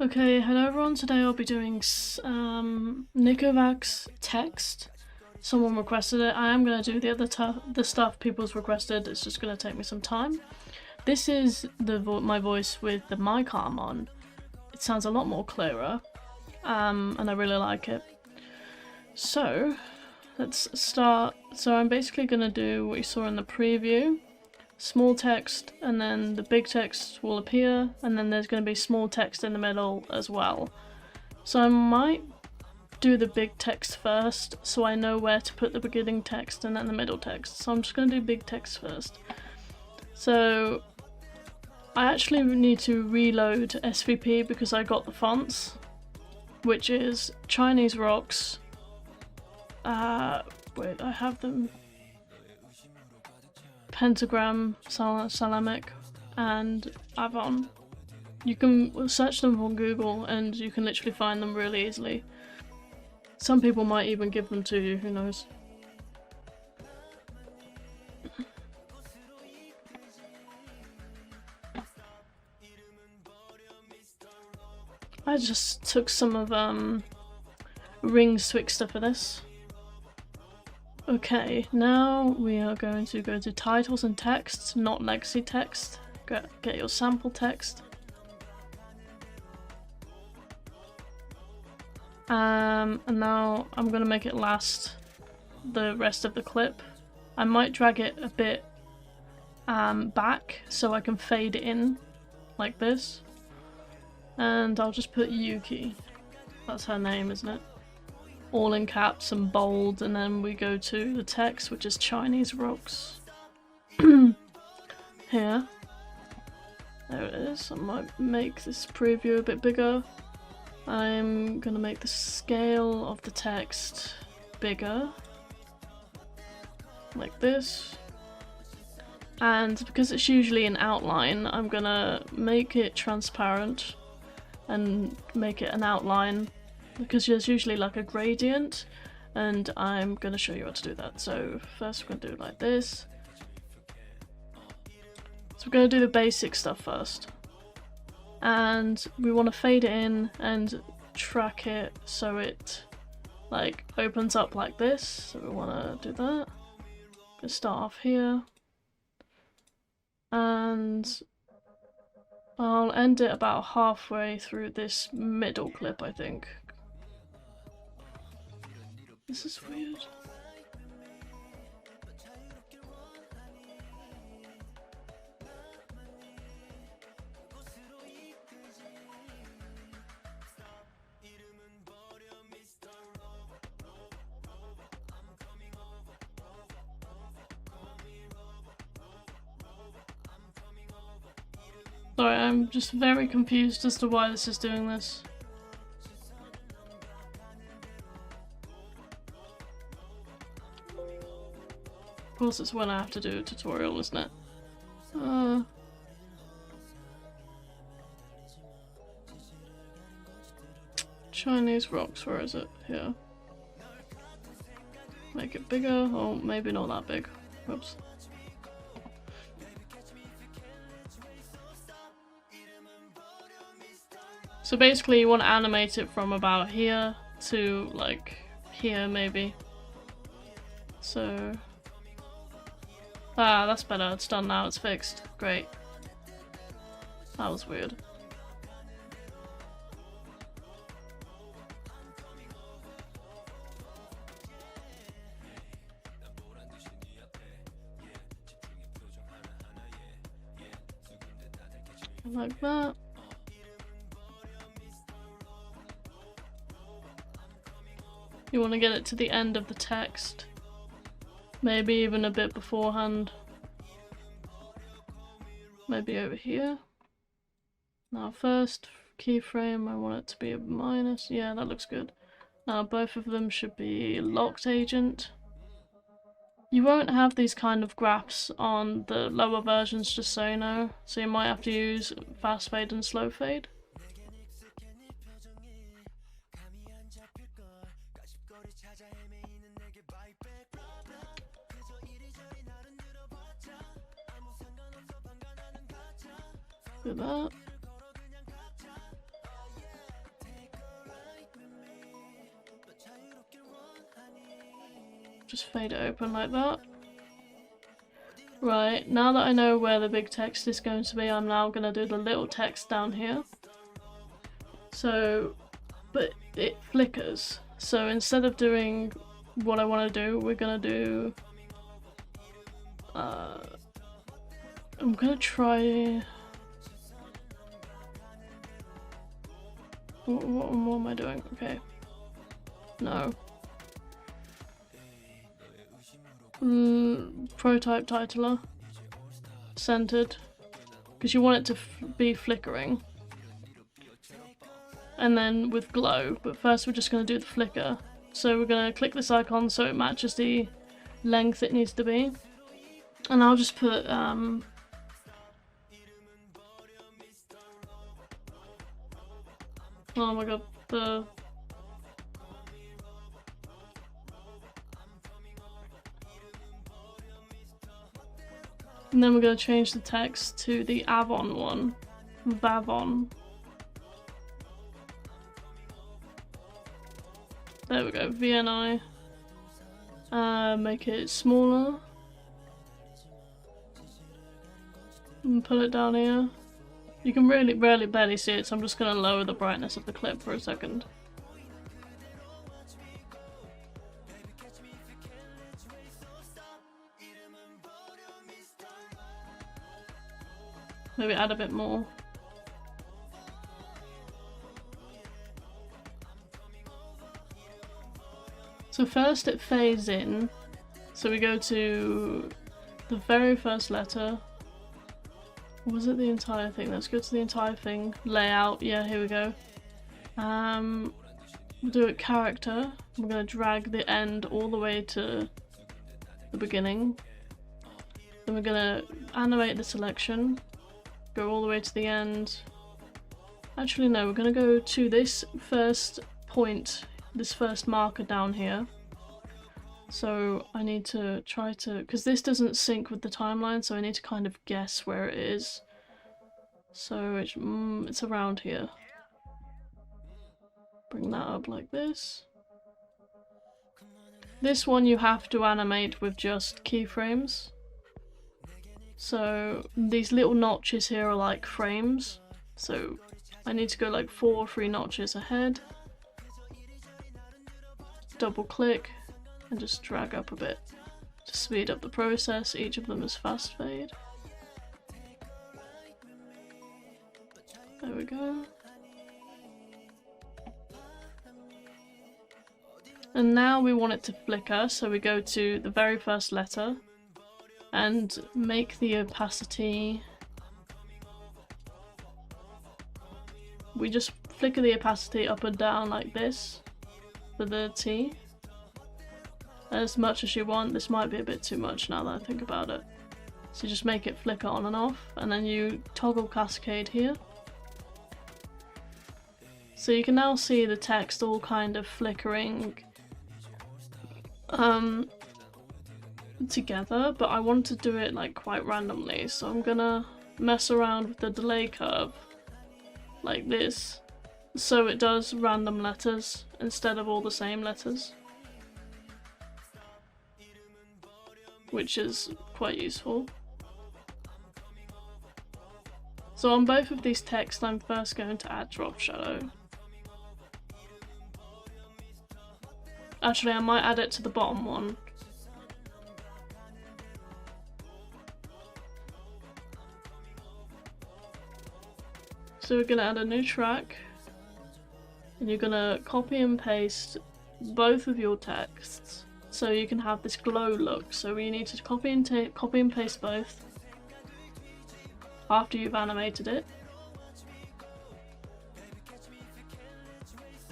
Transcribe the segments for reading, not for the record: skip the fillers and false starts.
Okay, hello everyone. Today I'll be doing Nikovax text. Someone requested it. I am going to do the stuff people's requested. It's just going to take me some time. This is my voice with the mic arm on. It sounds a lot more clearer, and I really like it. So let's start. So I'm basically going to do what you saw in the preview. Small text, and then the big text will appear, and then there's going to be small text in the middle as well. So I might do the big text first, so I know where to put the beginning text and then the middle text. So I'm just going to do big text first. So I actually need to reload SVP because I got the fonts, which is Chinese Rocks. Wait, I have them. Pentagram, Salamic, and Avon. You can search them on Google and you can literally find them really easily. Some people might even give them to you, who knows. I just took some of Ring's Twixter for this. Okay, now we are going to go to titles and texts, not legacy text. Get your sample text. And now I'm going to make it last the rest of the clip. I might drag it a bit back so I can fade it in like this. And I'll just put Yuki. That's her name, isn't it? All in caps and bold, and then we go to the text, which is Chinese Rocks. Here. There it is. I might make this preview a bit bigger. I'm gonna make the scale of the text bigger. Like this. And because it's usually an outline, I'm gonna make it transparent and make it an outline, because there's usually like a gradient, and I'm going to show you how to do that. So first we're going to do it like this. So we're going to do the basic stuff first. And we want to fade it in and track it so it like opens up like this. So we want to do that. Let's start off here. And I'll end it about halfway through this middle clip, I think. This is weird. Sorry, I'm just very confused as to why this is doing this. Of course it's when I have to do a tutorial, isn't it? Chinese Rocks, where is it? Here. Make it bigger, or maybe not that big. Whoops. So basically you want to animate it from about here to like here maybe. So... Ah, that's better. It's done now. It's fixed. Great. That was weird. Like that. You want to get it to the end of the text. Maybe even a bit beforehand. Maybe over here. Now first keyframe, I want it to be a minus. Yeah, that looks good. Now both of them should be locked agent. You won't have these kind of graphs on the lower versions, just so you know. So you might have to use fast fade and slow fade. Do that. Just fade it open like that. Right, now that I know where the big text is going to be, I'm now going to do the little text down here. So, but it flickers. So instead of doing what I want to do, we're going to do... I'm going to try... What am I doing? Okay. No. Prototype titler. Centered. Because you want it to be flickering. And then with glow. But first we're just going to do the flicker. So we're going to click this icon so it matches the length it needs to be. And I'll just put... oh my god, and then we're going to change the text to the Avon one. Vavon. There we go, VNI. Make it smaller. And pull it down here. You can really barely see it, so I'm just going to lower the brightness of the clip for a second. Maybe add a bit more. So first it fades in, so we go to the very first letter. Or was it the entire thing? Let's go to the entire thing. Layout, yeah, here we go. We'll do it character. We're going to drag the end all the way to the beginning. Then we're going to animate the selection. Go all the way to the end. Actually no, we're going to go to this first point, this first marker down here. So I need to try to, because this doesn't sync with the timeline, so I need to kind of guess where it is. So it's around here. Bring that up like this. This one you have to animate with just keyframes. So these little notches here are like frames. So I need to go like 4 or 3 notches ahead. Double click. And just drag up a bit to speed up the process. Each of them is fast fade. There we go. And now we want it to flicker, so we go to the very first letter and make the opacity. We just flicker the opacity up and down like this for the T. As much as you want. This might be a bit too much now that I think about it. So just make it flicker on and off, and then you toggle cascade here. So you can now see the text all kind of flickering together, but I want to do it like quite randomly, so I'm gonna mess around with the delay curve like this, so it does random letters instead of all the same letters. Which is quite useful. So on both of these texts, I'm first going to add drop shadow. Actually, I might add it to the bottom one. So we're going to add a new track, and you're going to copy and paste both of your texts. So you can have this glow look. So we need to copy and paste both after you've animated it.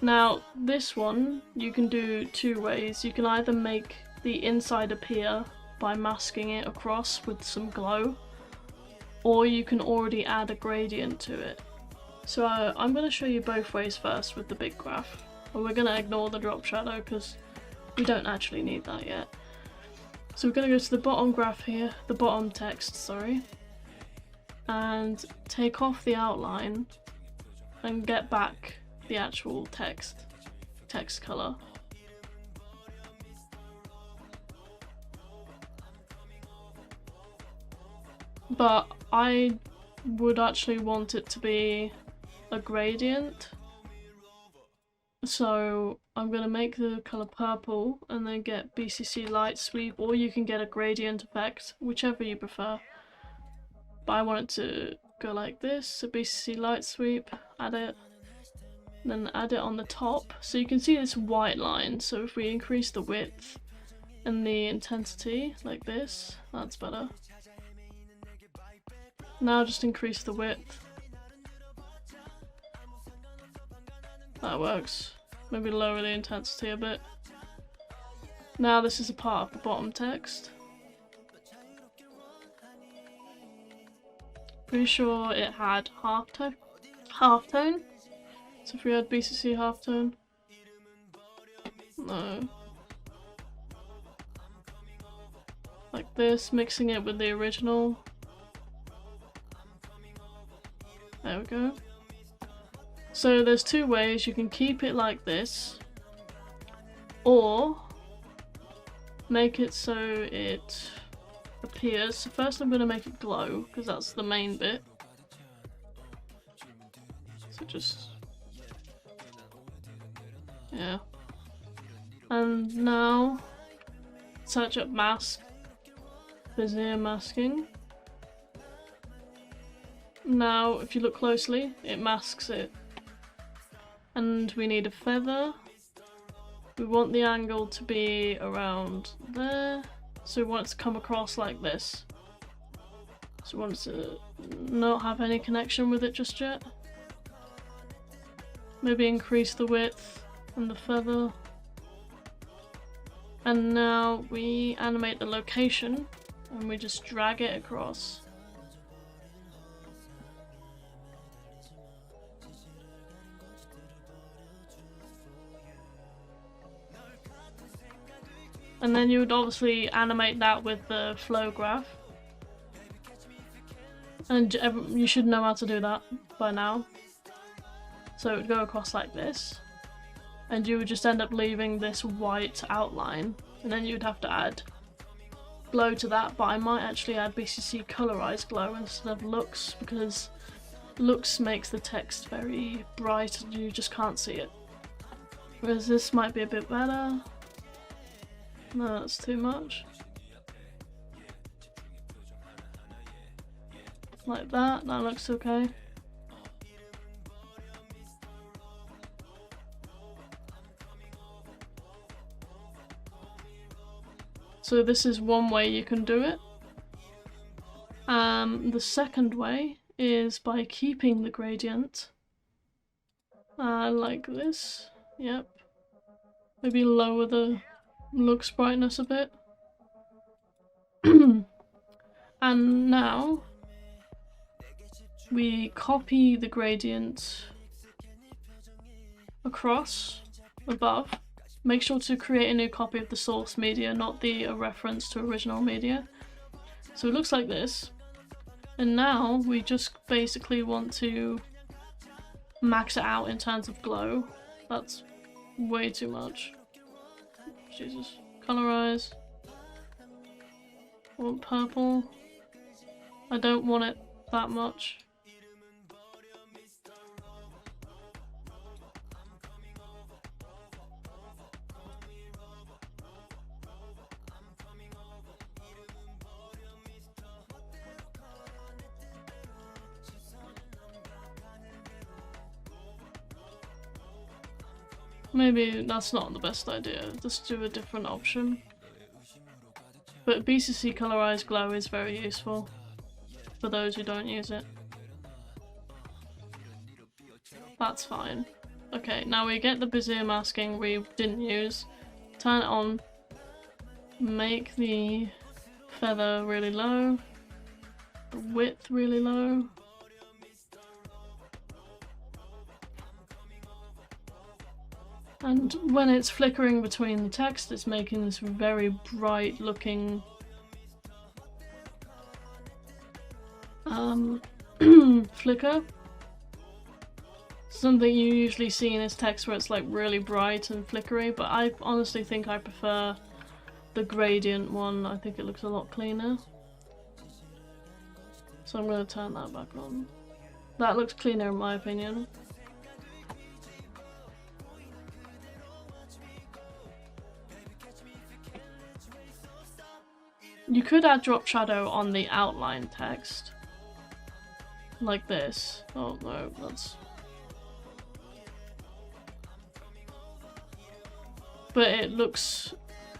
Now this one you can do 2 ways. You can either make the inside appear by masking it across with some glow, or you can already add a gradient to it. So I'm going to show you both ways first with the big graph. But we're going to ignore the drop shadow because we don't actually need that yet. So we're going to go to the bottom graph here, the bottom text, sorry. and take off the outline and get back the actual text color. But I would actually want it to be a gradient. So I'm going to make the color purple and then get BCC light sweep, or you can get a gradient effect, whichever you prefer. But I want it to go like this, so BCC light sweep, add it, then add it on the top. So you can see this white line, so if we increase the width and the intensity like this, that's better. Now just increase the width. That works. Maybe lower the intensity a bit. Now this is a part of the bottom text. Pretty sure it had halftone. So if we had BCC halftone. No. Like this, mixing it with the original. There we go. So there's two ways. You can keep it like this, or make it so it appears. So first I'm going to make it glow, because that's the main bit. So just, yeah. And now search up mask, Bezier masking. Now if you look closely, it masks it. And we need a feather. We want the angle to be around there. So we want it to come across like this. So we want it to not have any connection with it just yet. Maybe increase the width and the feather. And now we animate the location and we just drag it across. And then you would obviously animate that with the flow graph. And you should know how to do that by now. So it would go across like this. And you would just end up leaving this white outline. And then you'd have to add glow to that. But I might actually add BCC colorized glow instead of looks, because looks makes the text very bright and you just can't see it. Whereas this might be a bit better. No, that's too much. Like that, that looks okay. So this is one way you can do it. The second way is by keeping the gradient. Like this, yep. Maybe lower the looks brightness a bit. And now we copy the gradient across above. Make sure to create a new copy of the source media, not the reference to original media. So it looks like this. And now we just basically want to max it out in terms of glow. That's way too much. Jesus. Colorize. I want purple. I don't want it that much. Maybe that's not the best idea, just do a different option. But BCC colorized glow is very useful for those who don't use it. That's fine. Okay, now we get the Bezier masking we didn't use, turn it on, make the feather really low, the width really low. And when it's flickering between the text, it's making this very bright looking flicker. Something you usually see in this text where it's like really bright and flickery, but I honestly think I prefer the gradient one. I think it looks a lot cleaner. So I'm going to turn that back on. That looks cleaner in my opinion. You could add drop shadow on the outline text. Like this. Oh no, that's... But it looks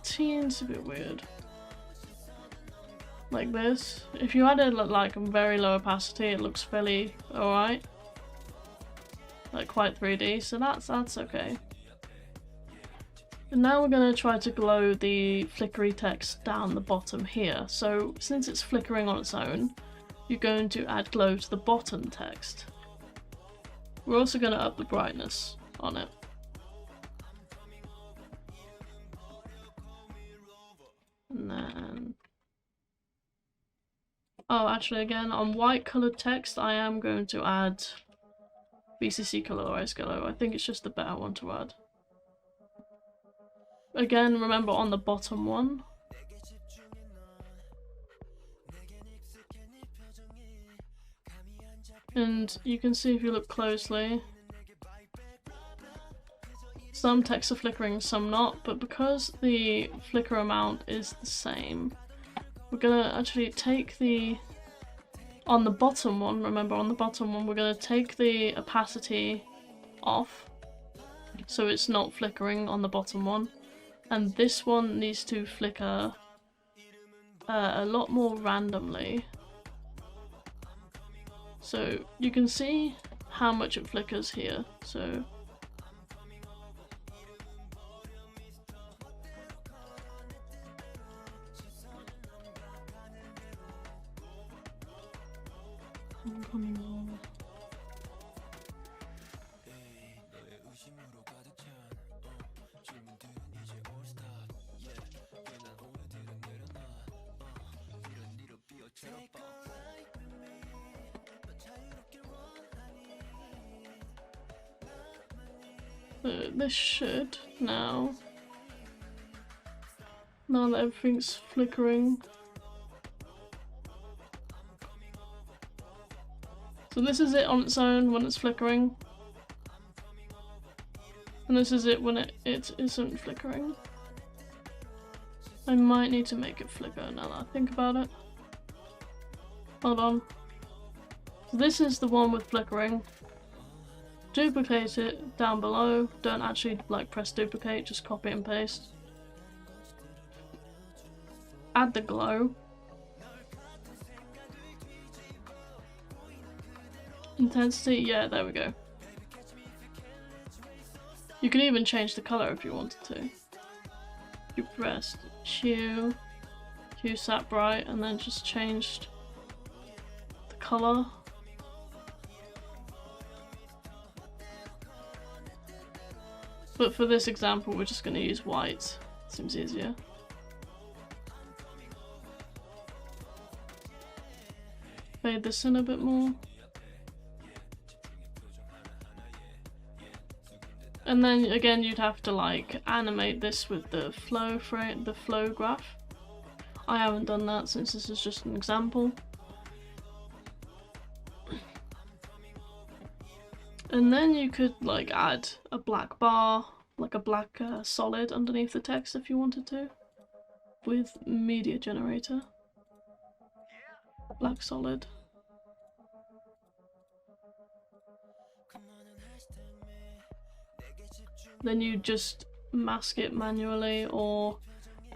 teensy bit weird. Like this. If you added like a very low opacity, it looks fairly alright. Like quite 3D, so that's okay. And now we're going to try to glow the flickery text down the bottom here. So since it's flickering on its own, you're going to add glow to the bottom text. We're also going to up the brightness on it. And then... Oh, actually again, on white coloured text I am going to add BCC Colorized Glow. I think it's just the better one to add. Again, remember on the bottom one. And you can see if you look closely, some texts are flickering, some not, but because the flicker amount is the same, we're gonna actually take the, on the bottom one, remember on the bottom one, we're gonna take the opacity off, so it's not flickering on the bottom one. And this one needs to flicker a lot more randomly. So you can see how much it flickers here. So I'm coming on. This should now that everything's flickering. So this is it on its own when it's flickering. And this is it when it isn't flickering. I might need to make it flicker now that I think about it. Hold on. So this is the one with flickering. Duplicate it down below. Don't actually like press duplicate, just copy and paste. Add the glow. Intensity, yeah, there we go. You can even change the color if you wanted to. You pressed hue sat bright, and then just changed the color. But for this example, we're just going to use white. Seems easier. Fade this in a bit more. And then again, you'd have to like animate this with the flow frame, the flow graph. I haven't done that since this is just an example. And then you could like add a black bar, like a black solid underneath the text if you wanted to, with media generator. Black solid. Then you just mask it manually or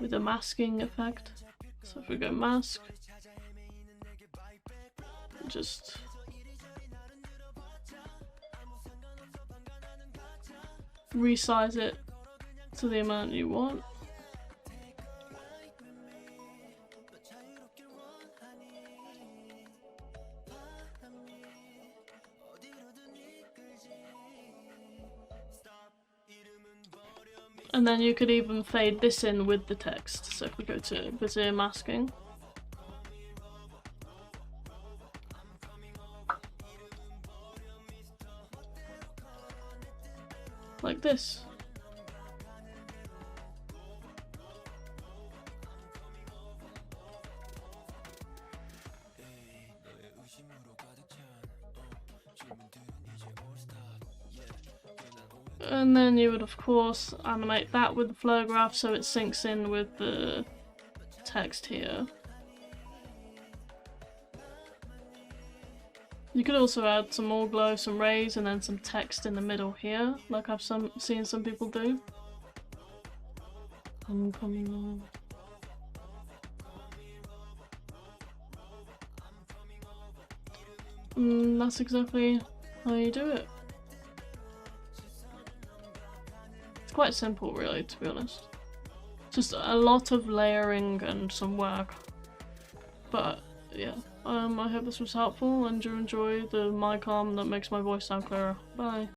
with a masking effect. So if we go mask, just resize it to the amount you want. And then you could even fade this in with the text. So if we go to Vizier masking, like this. And then you would of course animate that with the flow graph so it syncs in with the text here. You could also add some more glow, some rays, and then some text in the middle here, like I've seen some people do. That's exactly how you do it. It's quite simple really, to be honest. Just a lot of layering and some work. But yeah, I hope this was helpful and you enjoy the mic arm that makes my voice sound clearer. Bye.